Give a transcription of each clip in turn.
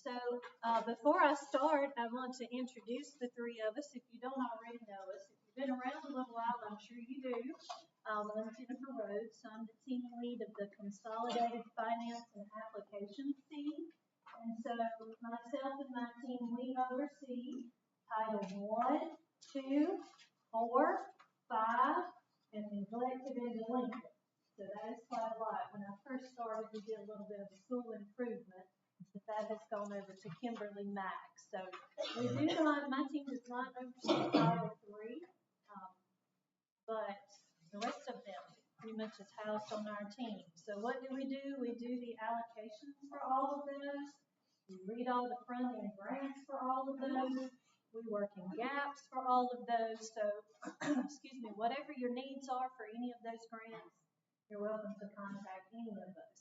So before I start, I want to introduce the three of us. If you don't already know us, if you've been around a little while, I'm sure you do. I'm Jennifer Rhodes. I'm the team lead of the Consolidated Finance and Applications team. And so myself and my team, we oversee Title 1, 2, 4, 5, and neglected and delinquent. So that is quite a lot. When I first started, we did a little bit of school improvement, but that has gone over to Kimberly Mack. So we do not, my team does not oversee Title 3, but the rest of them pretty much is housed on our team. So what do? We do the allocations for all of those. We read all the front-end grants for all of those. We work in gaps for all of those. So, excuse me, whatever your needs are for any of those grants, you're welcome to contact any of us.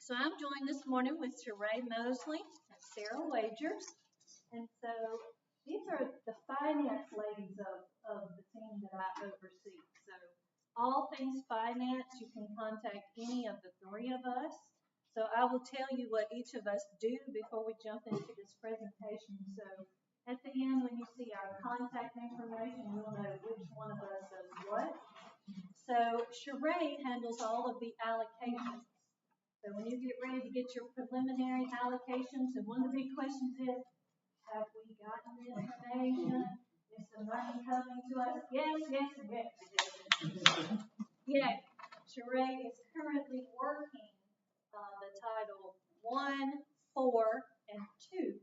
So I'm joined this morning with Sheree Mosley and Sarah Wagers. And so these are the finance ladies of the team that I oversee. So all things finance, you can contact any of the three of us. So I will tell you what each of us do before we jump into this presentation. So at the end, when you see our contact information, you'll know which one of us does what. So Sheree handles all of the allocations. So when you get ready to get your preliminary allocations, and one of the big questions is, have we gotten the information? Is the money coming to us? Yes, yes, and yes. Yeah, Sheree is currently working the Title 1, 4, and 2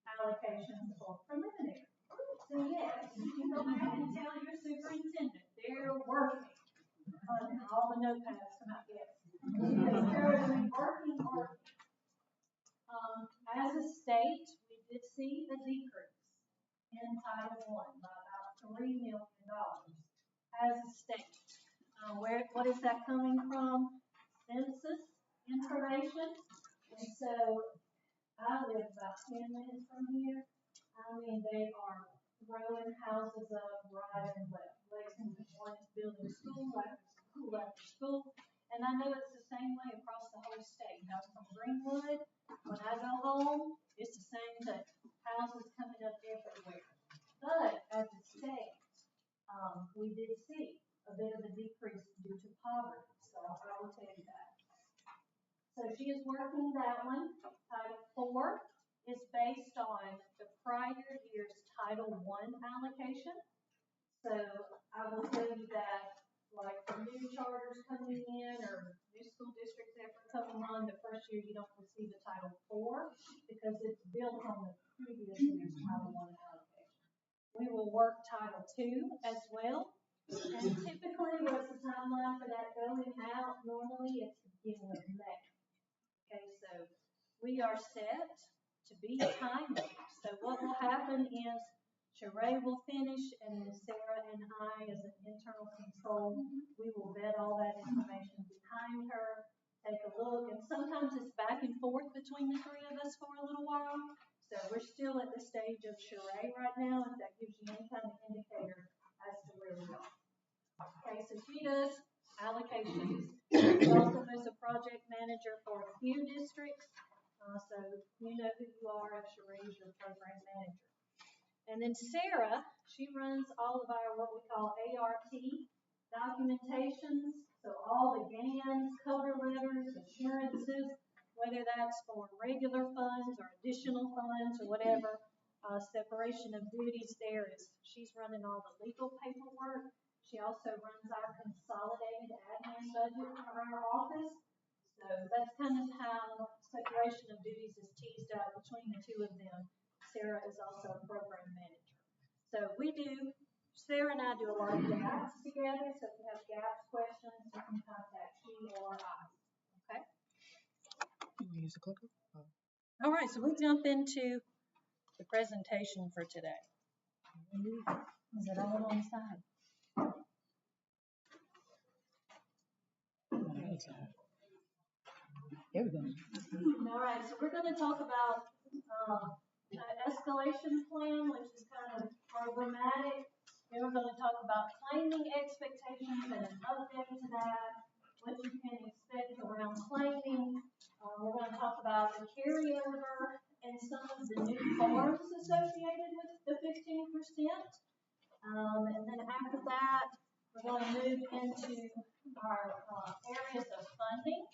allocations for preliminary. So yes, you can go back and tell your superintendent they're working. All the notepads come out, yes. They're currently working. As a state, we did see a decrease in Title I by about $3 million as a state. What is that coming from? Census information. And so I live about 10 minutes from here. I mean, they are throwing houses up right and left. Lexington wants building school after school. And I know it's the same way across the whole state. I'm from Greenwood. When I go home, it's the same thing. Houses coming up everywhere. But as a state, we did see a bit of a decrease due to poverty. So I will tell you that. So she is working that one. Title 4 is based on the prior year's Title I allocation. So I will tell you that, like for new charters coming in or new school districts ever coming on, the first year you don't receive a Title 4 because it's built on the previous year's Title I allocation. We will work Title 2 as well. And typically, what's the timeline for that going out? Normally, it's the beginning of May. Okay, so we are set to be timely. So what will happen is Sheree will finish, and then Sarah and I, as an internal control, we will vet all that information behind her, take a look, and sometimes it's back and forth between the three of us for a little while. So we're still at the stage of Sheree right now, if that gives you any kind of indicator as to where we are. Okay, so she does allocations. She also is a project manager for a few districts. So you know who you are if Sheree is your program manager. And then Sarah, she runs all of our what we call ART documentations. So all the GANs, cover letters, assurances, whether that's for regular funds or additional funds or whatever, separation of duties there is. She's running all the legal paperwork. She also runs our consolidated admin budget for our office. So that's kind of how separation of duties is teased out between the two of them. Sarah is also a program manager. So Sarah and I do a lot of gaps together. So if you have gaps questions, you can contact she or I. Okay? Can we use a clicker? Oh. All right, so we'll jump into the presentation for today. Is it all on the side? Here we go. All right, so we're going to talk about an escalation plan, which is kind of programmatic. Then we're going to talk about claiming expectations and an update to that, what you can expect around claiming, We're going to talk about the carryover and some of the new forms associated with the 15%. And then after that, we're going to move into our areas of funding.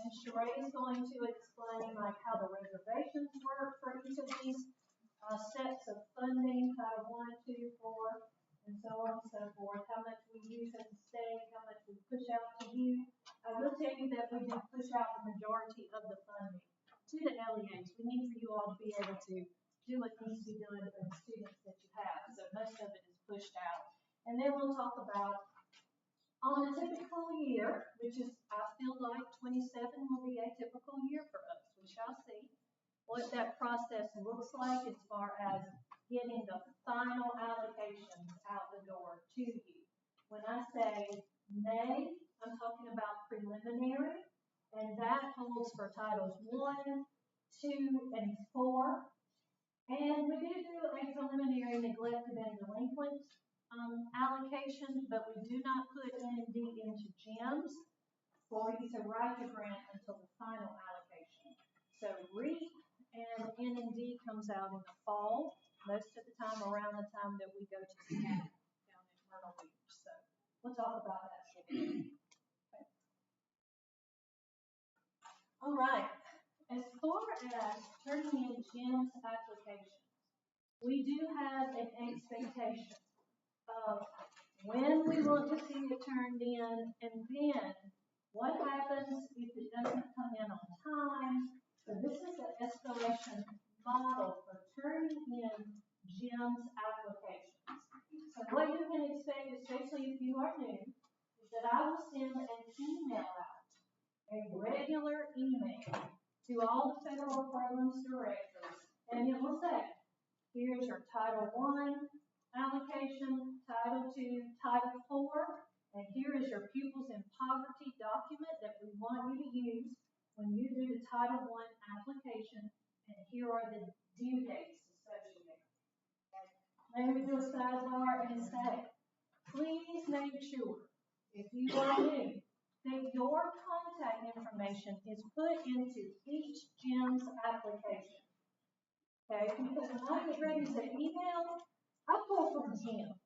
And Sheree is going to explain like how the reservations work for each of these sets of funding, Title 1, 2, 4, and so on and so forth, how much we use as a state, how much we push out to you. I will tell you that we do push out the majority of the funding to the LEAs. We need for you all to be able to do what needs to be done for the students that you have. So most of it is pushed out. And then we'll talk about on a typical year, which is, I feel like 27 will be a typical year for us. We shall see what that process looks like as far as getting the final allocations out the door to you. When I say May, I'm talking about preliminary, and that holds for Titles 1, 2, and 4. And we do a preliminary neglected and delinquent allocation, but we do not put N&D into GEMS for you to write your grant until the final allocation. So REAP and N&D comes out in the fall, most of the time around the time that we go to SCAD down in Myrtle Beach. So we'll talk about that. Okay. All right. As far as turning in GEMS applications, we do have an expectation of when we want to see it turned in, and then what happens if it doesn't come in on time. So this is an escalation model for turning in GEMS applications. So what you can expect, especially if you are new, is that I will send an email out, a regular email to all the federal programs directors, and it will say, here's your Title I allocation, Title II, Title IV, and here is your Pupils in Poverty document that we want you to use when you do the Title I application, and here are the due dates associated. Let me do a sidebar and say, please make sure, if you are new, that your contact information is put into each GEMS application. Okay, because when I get ready to email, I pull from GEMS.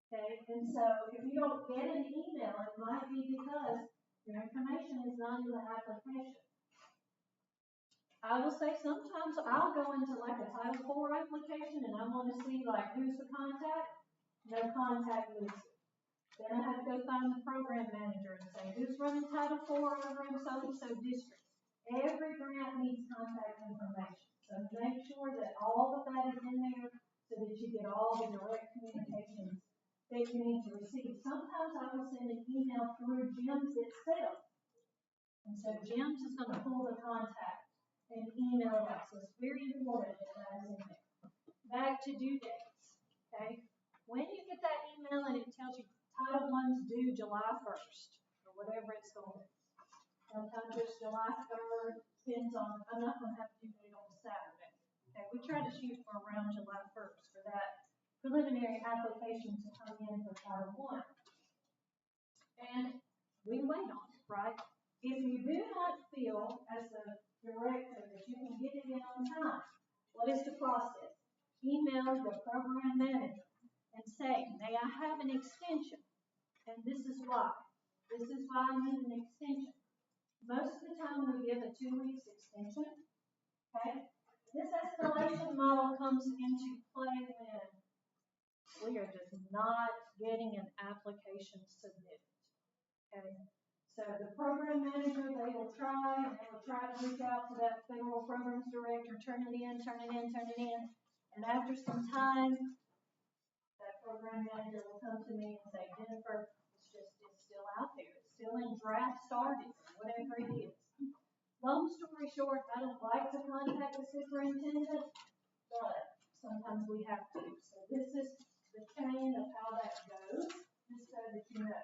Okay, and so if you don't get an email, it might be because your information is not in the application. I will say sometimes I'll go into like a Title IV application and I want to see like who's the contact, no contact listed. Then I have to go find the program manager and say, who's running Title IV over in so-and-so district? Every grant needs contact information. So make sure that all of that is in there so that you get all the direct communications that you need to receive. Sometimes I will send an email through GEMS itself. And so GEMS is going to pull the contact and email that. So it's very important that that is in there. Back to due dates. Okay? When you get that email and it tells you Title I's due July 1st, or whatever it's going to be. Sometimes it's July 3rd, depends on, I'm not going to have to do it on Saturday. Okay, we try to shoot for around July 1st for that preliminary application to come in for Title I. And we wait on it, right? If you do not feel, as a director, that you can get it in on time, what is the process? Email the program manager and say, may I have an extension? And this is why. This is why I need an extension. Most of the time we give a 2 weeks extension. Okay? This escalation model comes into play when we are just not getting an application submitted. Okay? So the program manager, they will try to reach out to that federal programs director, turn it in. And after some time, that program manager will come to me and say, Jennifer, it's still out there. It's still in draft starting, whatever it is. Long story short, I don't like to contact the superintendent, but sometimes we have to. So this is the chain of how that goes, just so that you know.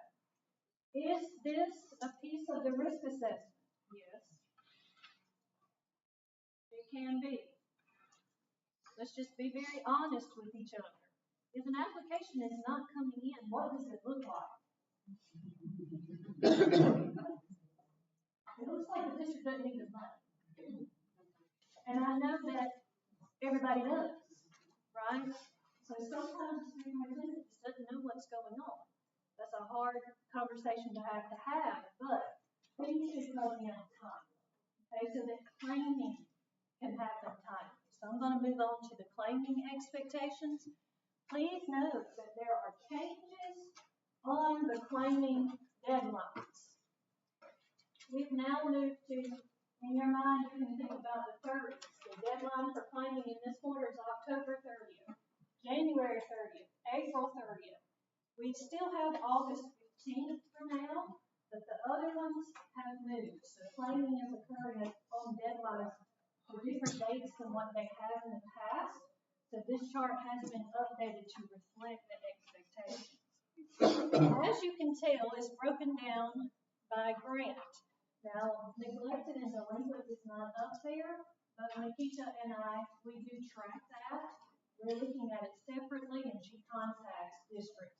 Is this a piece of the risk assessment? Yes. It can be. Let's just be very honest with each other. If an application is not coming in, what does it look like? it looks like the district doesn't need the money. And I know that everybody does, right? So sometimes the superintendent just doesn't know what's going on. That's a hard conversation to have, but things should go in time. Okay, so that claiming can happen timely. So I'm going to move on to the claiming expectations. Please note that there are changes on the claiming deadlines. We've now moved to, in your mind, you can think about the 30th. The deadline for claiming in this quarter is October 30th, January 30th, April 30th. We still have August 15th for now, but the other ones have moved. So claiming is occurring on deadlines for different dates than what they have in the past. So this chart has been updated to reflect the expectations. As you can tell, it's broken down by grant. Now, neglected and delinquent is not up there, but Nikita and I, we do track that. We're looking at it separately, and she contacts districts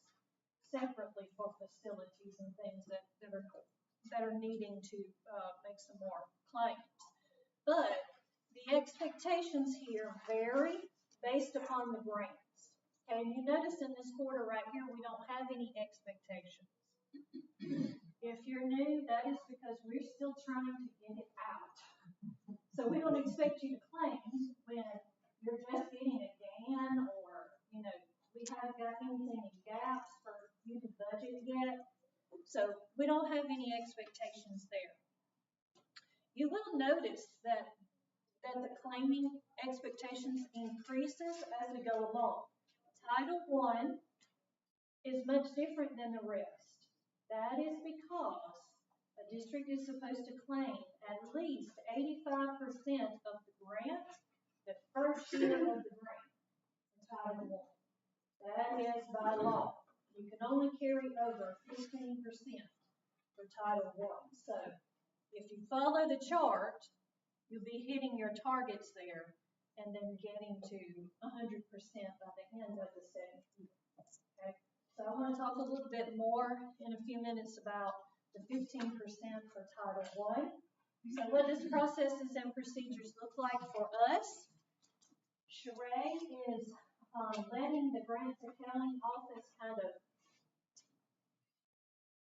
separately for facilities and things that are needing to make some more claims. But the expectations here vary based upon the grants. Okay, and you notice in this quarter right here, we don't have any expectations. If you're new, that is because we're still trying to get it out. So we don't expect you to claim when you're just getting a GAN or, you know, we haven't got anything in gaps for you to budget yet. So we don't have any expectations there. You will notice that the claiming expectations increases as we go along. Title I is much different than the rest. That is because a district is supposed to claim at least 85% of the grant the first year of the grant in Title I. That is by law. You can only carry over 15% for Title I. So if you follow the chart, you'll be hitting your targets there and then getting to 100% by the end of the second year. Okay? So I want to talk a little bit more in a few minutes about the 15% for Title I. So what does processes and procedures look like for us? Sheree is letting the grants accounting office kind of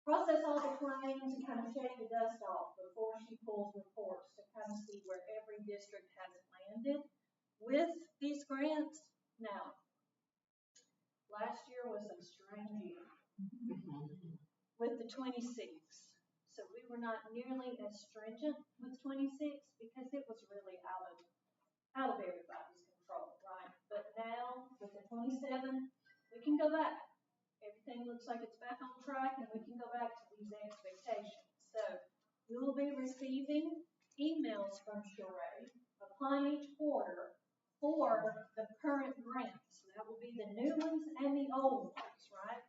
process all the claims and kind of shake the dust off before she pulls reports to kind of see where every district has landed with these grants. Now, last year was a strange year with the 26. So we were not nearly as stringent with 26 because it was really out of everybody's control, right? But now with the 27, we can go back. Everything looks like it's back on track, and we can go back to these expectations. So we will be receiving emails from Sheree upon each quarter for the current grants. So that will be the new ones and the old ones, right?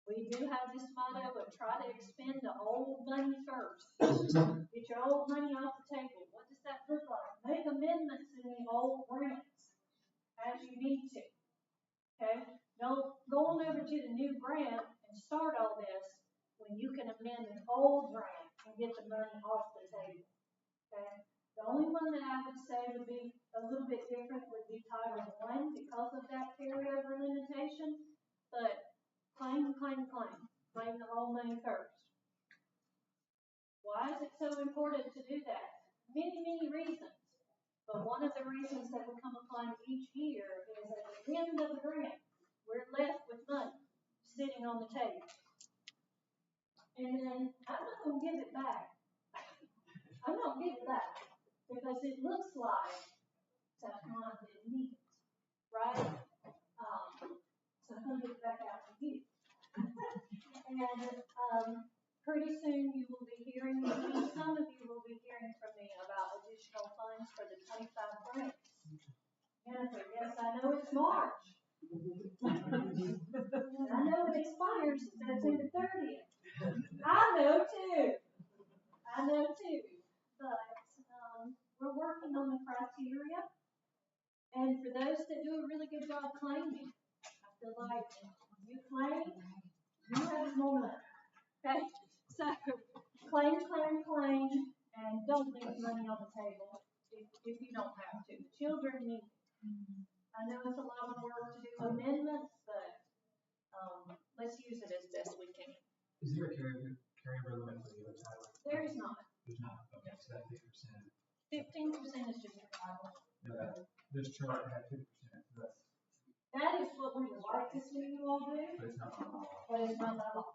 We do have this motto of try to expend the old money first. Get your old money off the table. What does that look like? Make amendments in the old grants as you need to. Okay? Don't go on over to the new grant and start all this when you can amend an old grant and get the money off the table. Okay? The only one that I would say would be a little bit different would be Title I because of that carryover limitation. But claim the whole money first. Why is it so important to do that? Many, many reasons. But one of the reasons that we come upon each year is at the end of the grant, we're left with money sitting on the table. And then I'm not going to give it back. I'm not going to give it back because it looks like Teflon didn't need it, right? So I'm going to give it back out to you. And pretty soon you will be hearing from me, some of you will be hearing from me about additional funds for the 25 grants. Jennifer, yes, I know it's March. I know it expires September 30th. I know too. But we're working on the criteria. And for those that do a really good job claiming, I feel like you claim, you have more money. Okay? So claim, and don't leave money on the table if you don't have to. The children need it. I know it's a lot of work to do amendments, but let's use it as best we can. Is there a carryover limit for the other title? There is not. There's not. Okay, so that 50%. 15% is just revival. No, this chart had 50%. So that is what we would like to see you all do. but it's not by law. But it's not by law.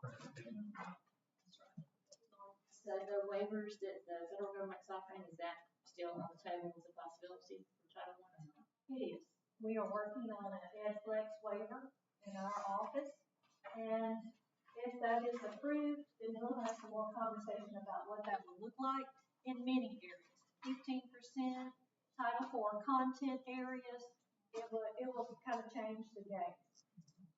So the waivers that the federal government's offering, is that still on the table as a possibility for Title I? It is. We are working on an EdFlex waiver in our office, and if that is approved, then we'll have some more conversation about what that will look like in many areas. 15%, Title IV content areas, it will kind of change the game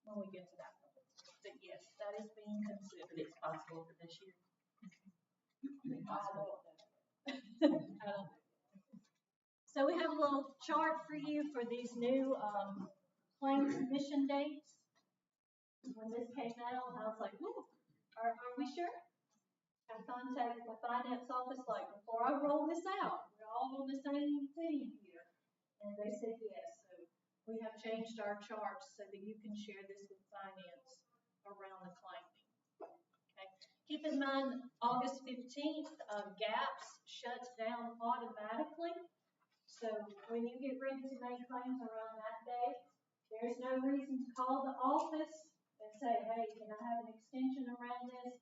when we get to that point. But yes, that is being considered. It's possible for this year. So we have a little chart for you for these new claim submission dates. When this came out, I was like, "Ooh, are we sure?" I contacted the finance office like, before I roll this out, we're all on the same team here. And they said yes. So we have changed our charts so that you can share this with finance around the claiming. Okay. Keep in mind, August 15th, GAPS shuts down automatically. So when you get ready to make claims around that day, there's no reason to call the office and say, "Hey, can I have an extension around this?"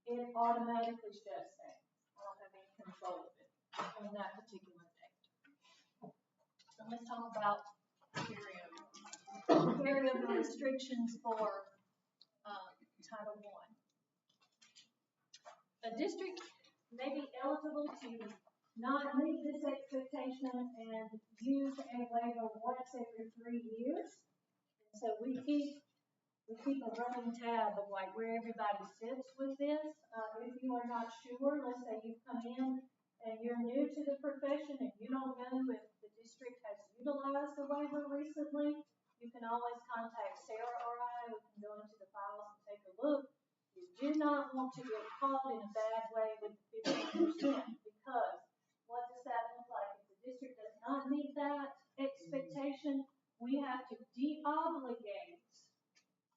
It automatically shuts down. I don't have any control of it on that particular date. So let's talk about carryover restrictions for Title I. A district may be eligible to not meet this expectation and use a waiver once every 3 years. And so we keep a running tab of like where everybody sits with this. If you are not sure, let's say you come in and you're new to the profession and you don't know if the district has utilized the waiver recently, you can always contact Sarah or I. We can go into the files and take a look. You do not want to get caught in a bad way with the 15% because what does that look like? If the district does not meet that expectation, we have to de-obligate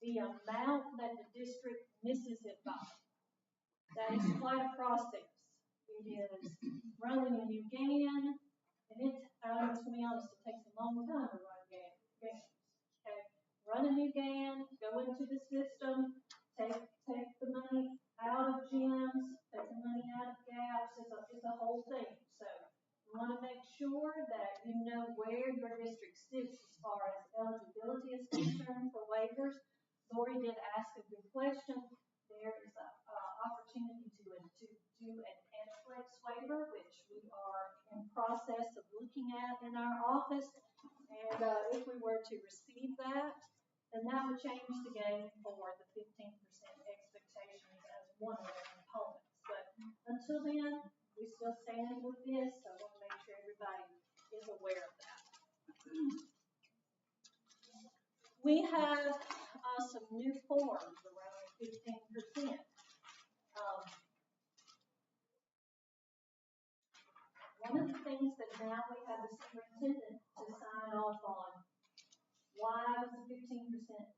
the amount that the district misses it by. That is quite a process. It is running a new GAN, and to be honest, it takes a long time to run GANs. Okay, run a new GAN, go into the system, take the money out of gyms, take the money out of GAPS. It's a whole thing. So you want to make sure that you know where your district sits as far as eligibility is concerned for waivers. Lori did ask a good question. There is an opportunity to do an EdFlex waiver, which we are in process of looking at in our office. And if we were to receive that, then that would change the game for the 15% expectations as one of the components. But until then, we still stand with this, so I want to make sure everybody is aware of that. We have some new forms around 15%. One of the things that now we have the superintendent to sign off on, why was the 15%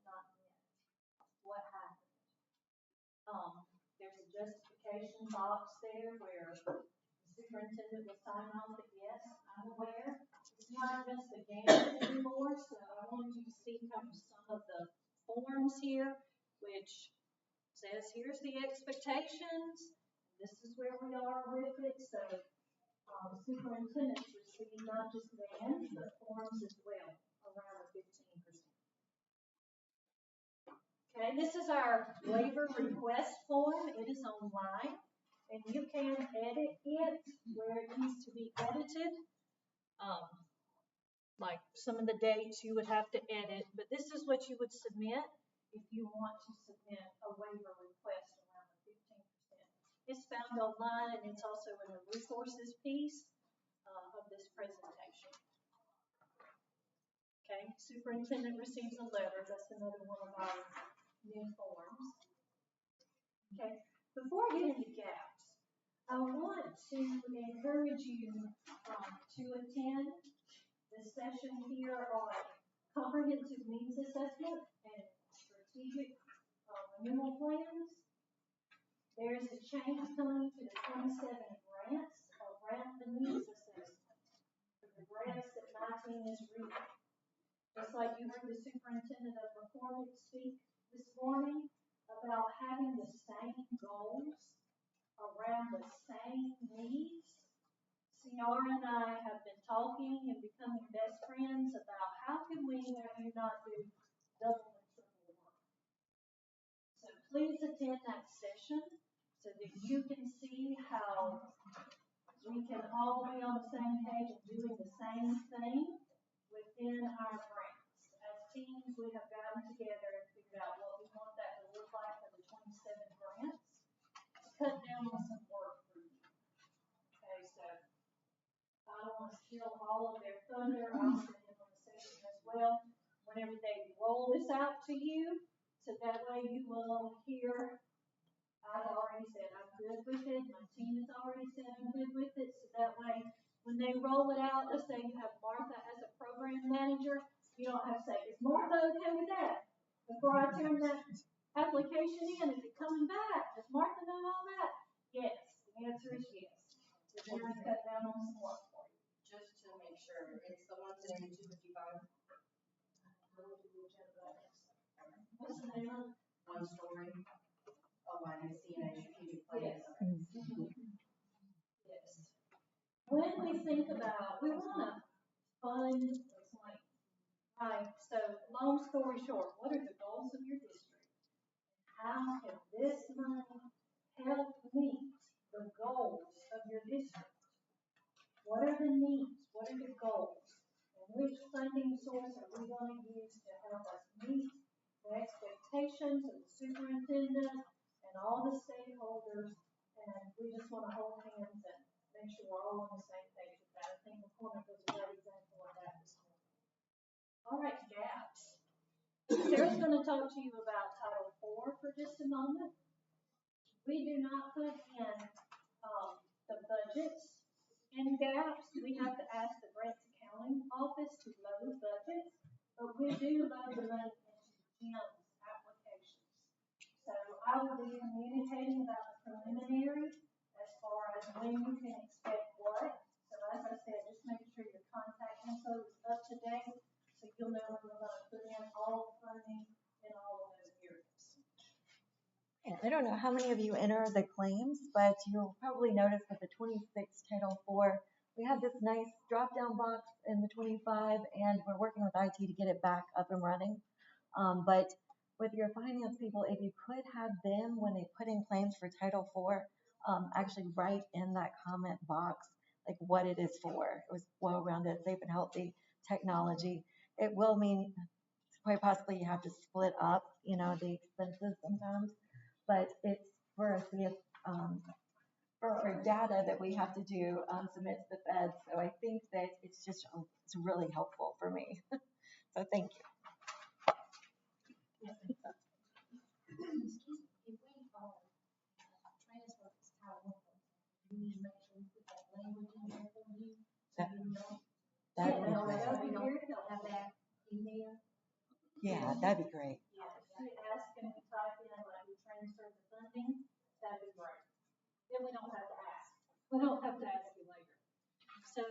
not met? What happened? There's a justification box there where the superintendent will sign off that yes, I'm aware. It's not just a game anymore, so I wanted you to see kind of some of the forms here, which says here's the expectations, this is where we are with it. So superintendents receive not just GANs, but forms as well, around the 15%. Okay, this is our waiver request form. It is online, and you can edit it where it needs to be edited. Like some of the dates you would have to edit, but this is what you would submit if you want to submit a waiver request around the 15%. It's found online, and it's also in the resources piece of this presentation. Okay, superintendent receives a letter. That's another one of our new forms. Okay, before I get into GAPS, I want to encourage you to attend the session here on comprehensive needs assessment and strategic renewal plans. There's a change coming to the 27 grants around the needs assessment. For the grants that my team is reading. Just like you heard the superintendent of performance speak this morning about having the same goals around the same needs. Ciara and I have been talking and becoming best friends about how can we have you not do double and triple work. So please attend that session so that you can see how we can all be on the same page and doing the same thing within our grants. As teams, we have gotten together and figured out what we want that to look like for the 27 grants to cut down on some work for you. Okay, so I don't want to steal all of their thunder. I'll sit in on the session as well whenever they roll this out to you. So that way you will hear, I've already said I'm good with it. My team has already said I'm good with it. So that way when they roll it out, let's say you have Martha as a program manager, you don't have to say, is Martha okay with that? Before I turn that application in, is it coming back? Does Martha know all that? Yes. The answer is yes. We're going to cut down on some work for you. Just to make sure, it's the one today, 255. What's the name of it? One story. Oh, I see a strategic plan. Yes. When we think about, we want to fund, it's like, right, so long story short, what are the goals of your district? How can this money help meet the goals of your district? What are the needs? What are the goals? And which funding source are we going to use to help us meet the expectations of the superintendent and all the stakeholders? And we just want to hold hands and make sure we're all on the same page with that. I think McCormick was a great example of that this morning. All right, gaps. Sarah's going to talk to you about Title IV for just a moment. We do not put in the budgets in gaps. We have to ask the grants accounting office to load budgets, but we do load the money into Jim's applications. So I will be communicating about the preliminary as far as when you can expect what. So as I said, just make sure your contact info is up to date so you'll know when we're going to put in all the funding in all of those areas. I don't know how many of you enter the claims, but you'll probably notice that the 26 Title IV, we have this nice drop-down box in the 25, and we're working with IT to get it back up and running. But with your finance people, if you could have them, when they put in claims for Title IV, actually write in that comment box like what it is for. It was well-rounded, safe and healthy technology. It will mean quite possibly you have to split up, the expenses sometimes. But it's for for data that we have to do, submit to the feds. So I think that it's really helpful for me. So thank you. If we transfer this Title I, we need to make sure we put that language in there for you. So you know. That'd be That'll great. be great. They'll have that in there. Yeah, that'd be great. Yeah, if you ask them to type in like we transfer the funding, that'd be great. Then we don't have to ask. We don't have to ask you later. So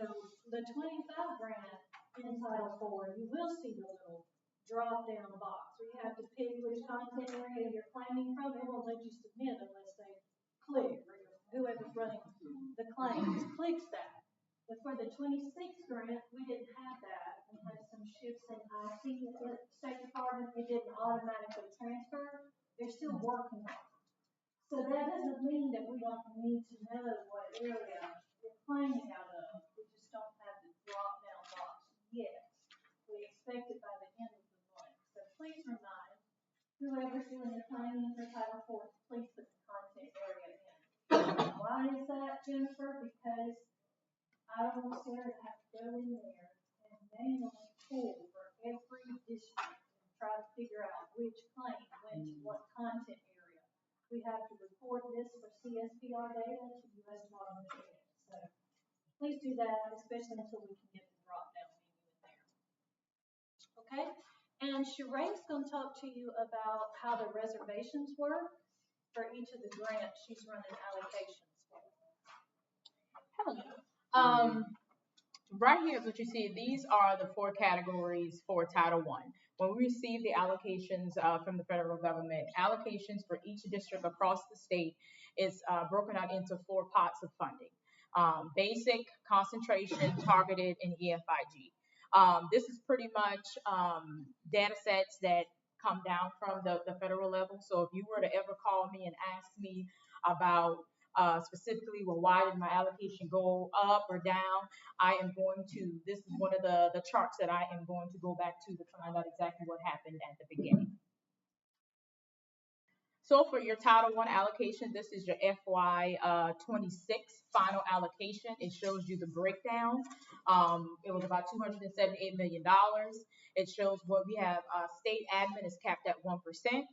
the 25 grant in Title IV, you will see the little drop down box where you have to pick which content area you're claiming from. It won't let you submit unless they click, or whoever's running the claims clicks that. But for the 26 grant, we didn't have that. We had some shifts in IT at the State Department. It didn't automatically transfer. They're still working on it. So that doesn't mean that we don't need to know what area you're claiming out of. We just don't have the drop down box yet. We expect it by the end of the month. So please remind whoever's doing the claiming for Title IV to please put the content area in. Why is that, Jennifer? Because I don't want Sarah to have to go in there and manually pull for every district and try to figure out which claim went to what content area. We have to report this for CSPR data to U.S. okay? And Sheree's gonna talk to you about how the reservations work for each of the grants she's running allocations for. Hello. Right here is what you see. These are the 4 categories for Title I. When we receive the allocations from the federal government, allocations for each district across the state is broken out into 4 pots of funding. Basic, concentration, targeted, and EFIG. This is pretty much data sets that come down from the federal level. So if you were to ever call me and ask me about specifically, well, why did my allocation go up or down? This is one of the charts that I am going to go back to find out exactly what happened at the beginning. So for your Title I allocation, this is your FY 26 final allocation. It shows you the breakdown. It was about $278 million. It shows what we have. State admin is capped at 1%.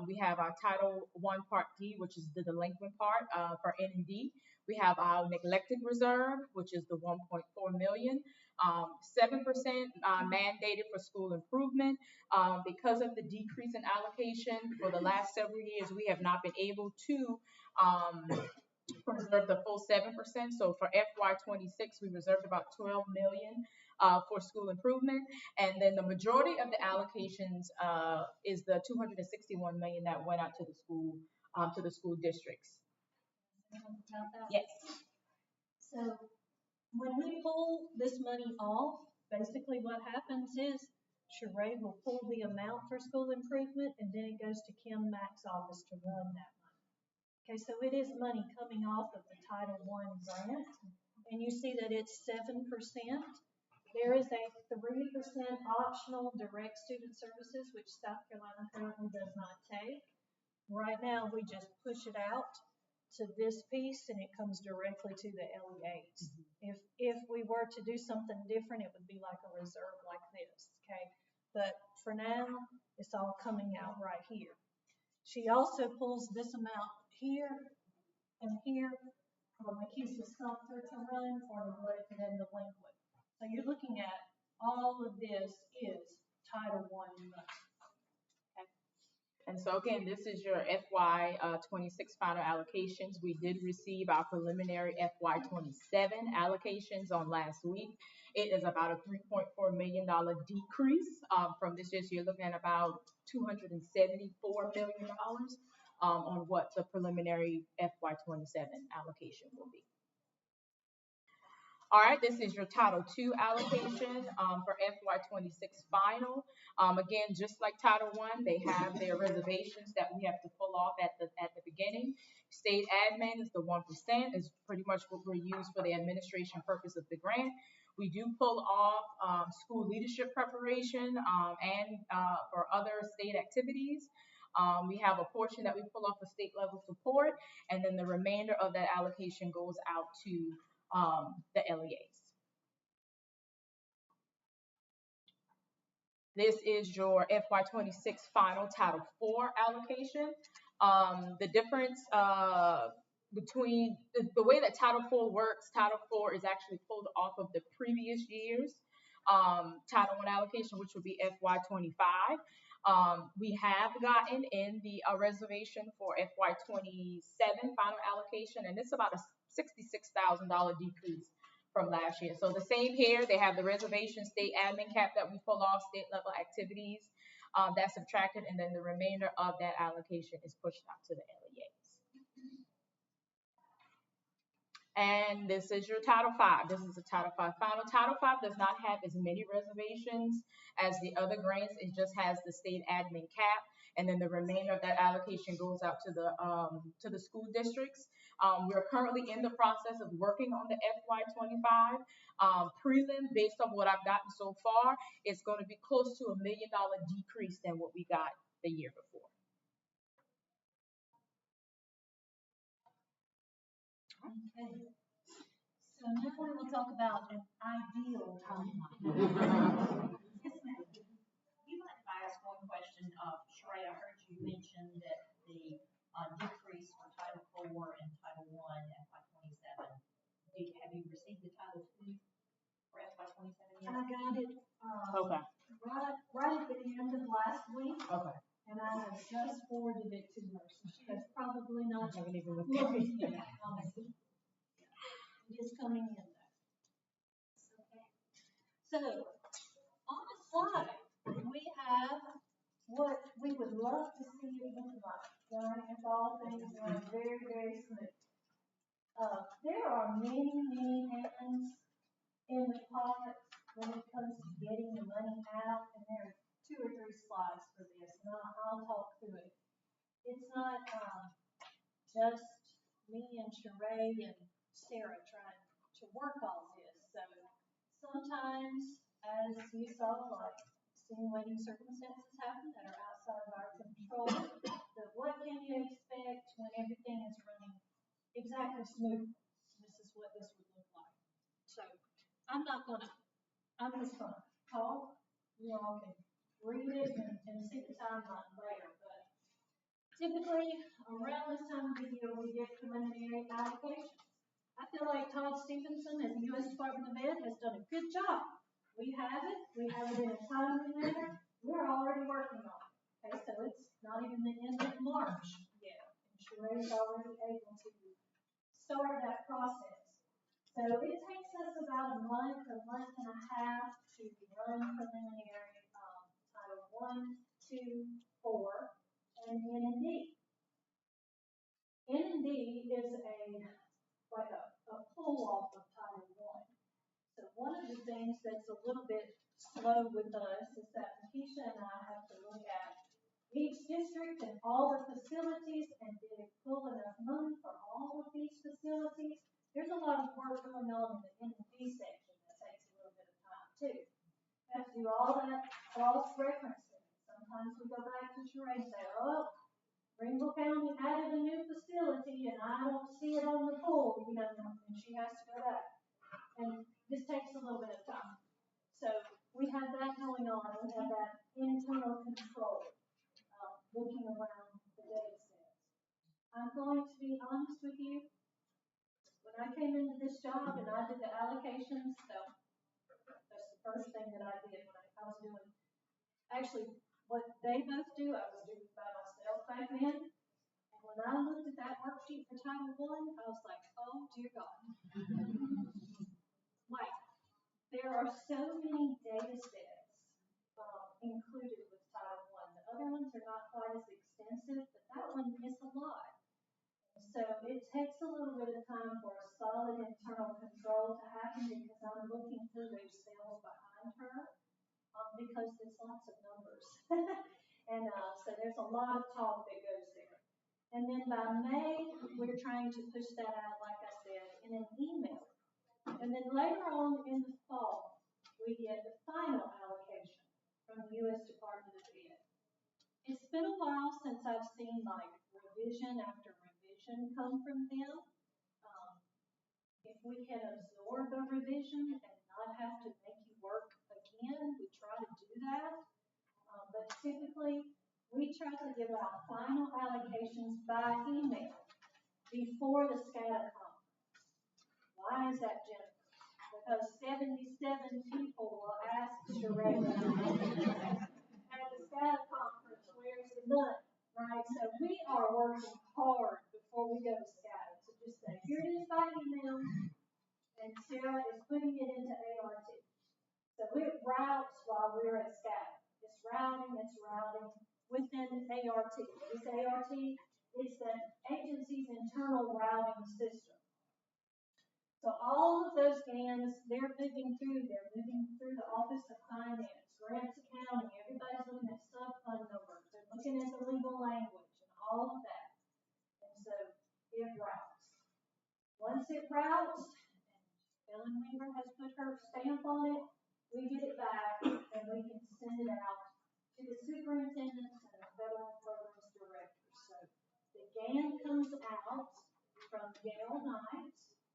We have our Title I Part D, which is the delinquent part for N and D. We have our neglected reserve, which is the 1.4 million. 7% mandated for school improvement. Because of the decrease in allocation for the last several years, we have not been able to preserve the full 7%. So for FY 26, we reserved about 12 million for school improvement. And then the majority of the allocations is the 261 million that went out to the school districts. About that? Yes. So when we pull this money off, basically what happens is Sheree will pull the amount for school improvement, and then it goes to Kim Mack's office to run that money. Okay, so it is money coming off of the Title I grant, and you see that it's 7%. There is a 3% optional direct student services, which South Carolina currently does not take. Right now, we just push it out to this piece, and it comes directly to the LEAs. If we were to do something different, it would be like a reserve like this, okay? But for now, it's all coming out right here. She also pulls this amount here and here for McKees' Sumter to run for the neglected and delinquent. So you're looking at all of this is Title I money. And so again, this is your FY 26 final allocations. We did receive our preliminary FY 27 allocations on last week. It is about a $3.4 million decrease from this year. So you're looking at about $274 million on what the preliminary FY 27 allocation will be. All right, this is your Title II allocation for FY 26 final. Again, just like Title I, they have their reservations that we have to pull off at the beginning. State admin is the 1%, is pretty much what we're used for the administration purpose of the grant. We do pull off school leadership preparation and for other state activities. We have a portion that we pull off for state level support, and then the remainder of that allocation goes out to the LEAs. This is your FY 26 final Title IV allocation. The difference between the way that Title IV works, Title IV is actually pulled off of the previous year's Title I allocation, which would be FY 25. We have gotten in the reservation for FY 27 final allocation, and it's about a $66,000 decrease from last year. So the same here, they have the reservation state admin cap that we pull off, state level activities that's subtracted, and then the remainder of that allocation is pushed out to the LEAs. And this is your Title V. This is a Title V final. Title V does not have as many reservations as the other grants. It just has the state admin cap, and then the remainder of that allocation goes out to the school districts. We're currently in the process of working on the FY 25 prelim. Based on what I've gotten so far, it's going to be close to $1 million decrease than what we got the year before. Okay. So now we will talk about an ideal timeline. Yes, ma'am. You might if I ask one question. Sheree, I heard you mention that the decrease for Title IV and Title I FY 27. Have you received the Title II for FY 27 yet? I got it. Okay. right at the end of last week, Okay. and I have just forwarded it to her, so she has probably I not haven't even looked looked at it. at it, honestly. It is coming in though. Okay. So, on the slide, we have what we would love to see it look like, right? If all things run very, very smooth. There are many, many hands in the pocket when it comes to getting the money out, and there are 2 or 3 slides for this, and I'll talk through it. It's not just me and Sheree and Sarah trying to work all this. So sometimes, as you saw, like extenuating circumstances happen that are outside of our control. But what can you expect when everything is running exactly smooth? This is what this would look like. So I'm just gonna talk. You all can read it and see the timeline later. But typically, around this time of the year, we get preliminary allocations. I feel like Todd Stevenson at the U.S. Department of Ed has done a good job. We have it in a timely manner. We're already working on it. Okay, so it's not even the end of March yet. And Sheree's already able to start that process. So it takes us about a month and a half to run preliminary Title 1, 2, 4, and N&D. N&D is like a pull off of Title 1. So one of the things that's a little bit slow with us is that Keisha and I have to look at each district and all the facilities and did it pull enough money for all of these facilities. There's a lot of work going on in the N&D section that takes a little bit of time too. We have to do all that cross-referencing. Sometimes we go back to Sheree and say, oh, Greenville County added a new facility and I don't see it on the pool, and she has to go back. And this takes a little bit of time. So we have that going on. We have that internal control, looking around the data sets. I'm going to be honest with you. When I came into this job and I did the allocations, so that's the first thing that I did when I was doing. Actually, what they both do, I was doing by myself back then. And when I looked at that worksheet for Title 1, I was like, oh dear God. Like, there are so many data sets included with Title 1. The other ones are not quite as extensive, but that one is a lot. So it takes a little bit of time for a solid internal control to happen because I'm looking through those cells behind her because there's lots of numbers. And so there's a lot of talk that goes there. And then by May, we're trying to push that out, like I said, in an email. And then later on in the fall, we get the final allocation from the U.S. Department of Ed. It's been a while since I've seen like revision after revision come from them. If we can absorb a revision and not have to make you work again, we try to do that. But typically, we try to give out final allocations by email before the SCADA conference. Why is that, Jennifer? Because 77 people will ask Sheree at the SCADA conference, where's the money, right? So we are working hard before we go to SCADA to just say, here it is by email, and Sarah is putting it into ART. So it routes while we're at SCADA. It's routing within ART. This ART is the agency's internal routing system. So all of those GANs, they're moving through the Office of Finance, Grants Accounting, everybody's looking at sub-fund numbers, they're looking at the legal language and all of that. And so it routes. Once it routes, and Ellen Weaver has put her stamp on it, we get it back and we can send it out to the superintendents and the federal programs directors. So the GAN comes out from Gail Knight,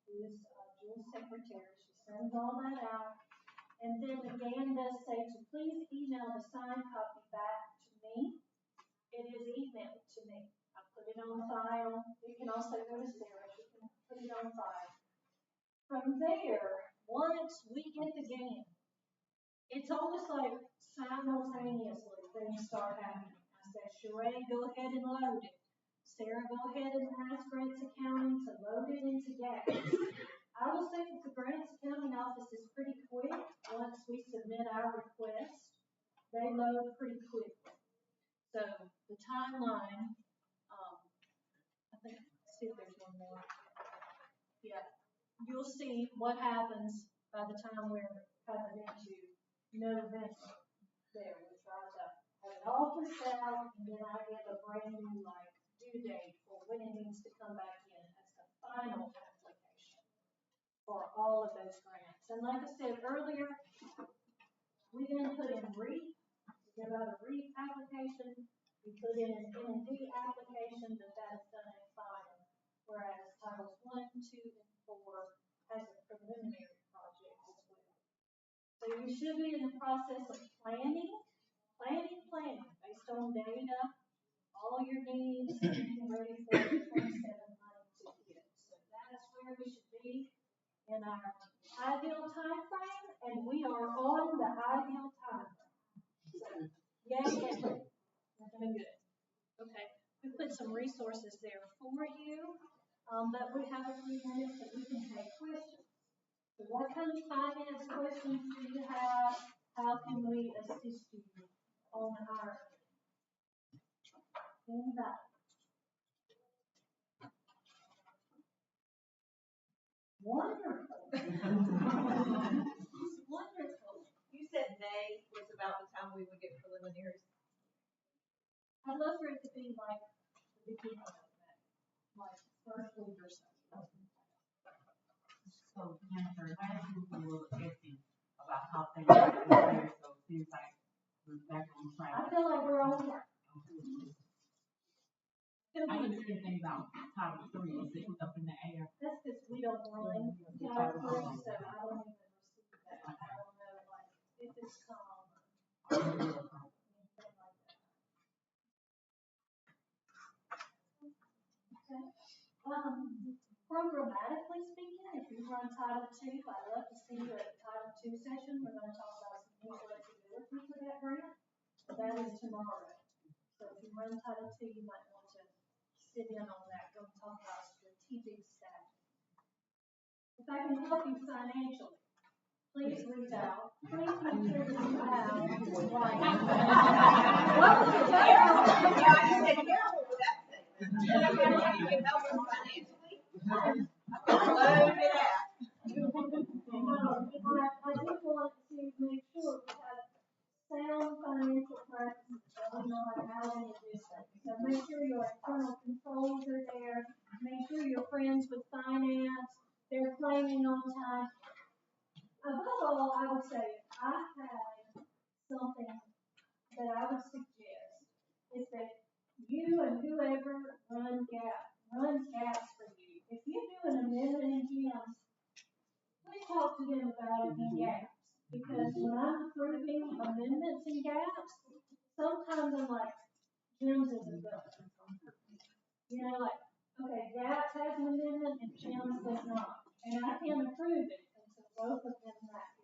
who is Jewel's secretary. She sends all that out. And then the GAN does say to please email the signed copy back to me. It is emailed to me. I put it on file. It can also go to Sarah. She can put it on file. From there, once we get the GAN, it's almost like simultaneously things start happening. I said, Sheree, go ahead and load it. Sarah, go ahead and ask Grants Accounting to load it into GAP. I will say that the Grants Accounting office is pretty quick. Once we submit our request, they load pretty quickly. So the timeline, I think, let's see if there's one more. Yeah, you'll see what happens by the time we're coming into November there. We try to have it all pushed out, and then I give a brand new due date for when it needs to come back in as the final application for all of those grants. And like I said earlier, we then put in REAP, we give out a REAP application, we put in an N&D application, but that is done at final, whereas Titles 1, 2, and 4 has a preliminary project as well. So you should be in the process of planning, based on data, all your needs, and getting ready for the 27 money to hit. So that is where we should be in our ideal time frame, and we are on the ideal time frame. So, yay. We're doing good. Okay, we put some resources there for you, but we have a few minutes that we can take questions. So what kind of finance questions do you have? How can we assist you on our anxiety? Wonderful. Wonderful. You said May was about the time we would get preliminaries. I'd love for it to be like the beginning of May, like first week or so. So, Jennifer, last week we were asking about how things are prepared, so it seems like we're back on track. I feel like we're on track. I didn't see anything about Title 3. Is it up in the air? That's because we don't run Title 3, so I don't even receive that. I don't know, if it's calm or anything like that. Okay. Programmatically speaking, if you run Title 2, I'd love to see you at the Title 2 session. We're going to talk about some new flexibility for that grant. So that is tomorrow. So if you run Title 2, you might want to sit in on that. Go talk about strategic staff. If I can help you financially, please reach out. Please make sure that you have welcome to Carol. I do want to make sure we have sound financial practices that we know how to do this. So make sure your internal controls are there. Make sure you're friends with finance. They're claiming on time. Above all, I would say if I had something that I would suggest is that you and whoever runs gaps for you. If you do an amendment in GIMS, please talk to them about it in gaps. Because when I'm approving amendments in gaps, sometimes I'm like, GIMS isn't good. Okay, gaps has an amendment and GIMS does not. And I can't approve it until both of them match.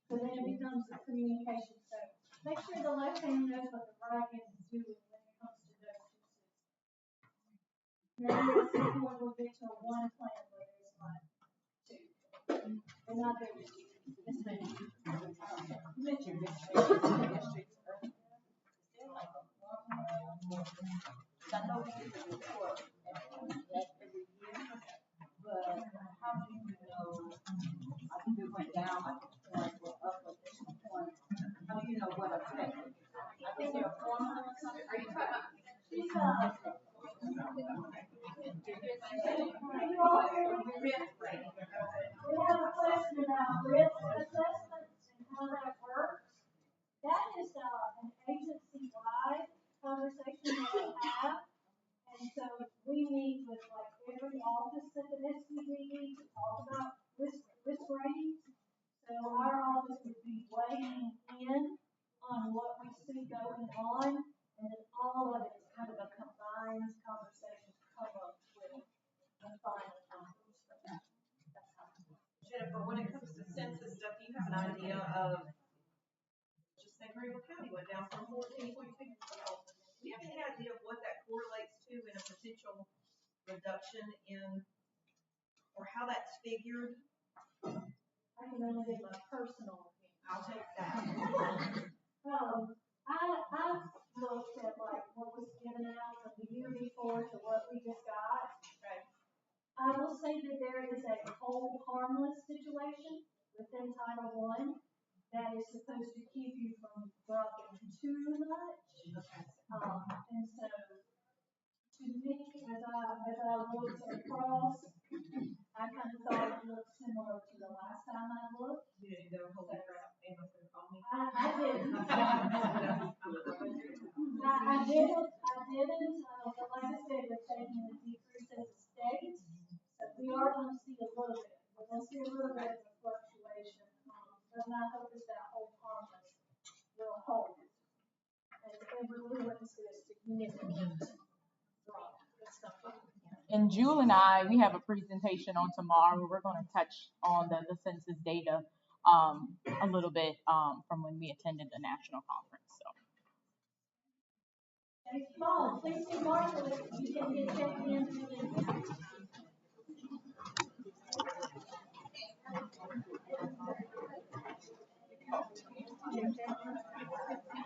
So then it becomes a communication. So make sure the left hand knows what the right hand is doing when it comes to those two systems. Maybe at some point we'll get to a one plan where there's like two. We're not there with you. Yes, ma'am. You mentioned districts earlier. I know we do the report every year, but how do you know? I think it went down, I think points were up at this point. How do you know what affected? I think there are formula or something. Are you talking about? We have a question about risk assessments and how that works. That is an agency-wide conversation that we have. And so we meet with every office at the SCD to talk about risk ratings. So our office would be weighing in on what we see going on, and then all of it is kind of a combined conversation to come up with the final numbers. That's how it works. Jennifer, when it comes to census stuff, do you have an idea of St. Greenville County went down from 14.2. Do you have any idea of what that correlates to in a potential reduction in, or how that's figured? I can only give my personal opinion. I'll take that. I've looked at like what was given out from the year before to what we just got. Okay. I will say that there is a whole harmless situation within Title I that is supposed to keep you from dropping too much. And so, to me, as I looked across, I kind of thought it looked similar to the last time I looked. You didn't go, holy crap, Emma's gonna call me. I didn't. I didn't, but like I said, we're taking the decrease as a state, so we are going to see a little bit. We're going to see a little bit of a fluctuation. But my hope is that whole harmless will hold. And we wouldn't see a significant drop. It's not going to. And Jewel and I, we have a presentation on tomorrow. We're going to touch on the census data a little bit from when we attended the national conference. So. Thank you all. Please see Martha if you can get checked in.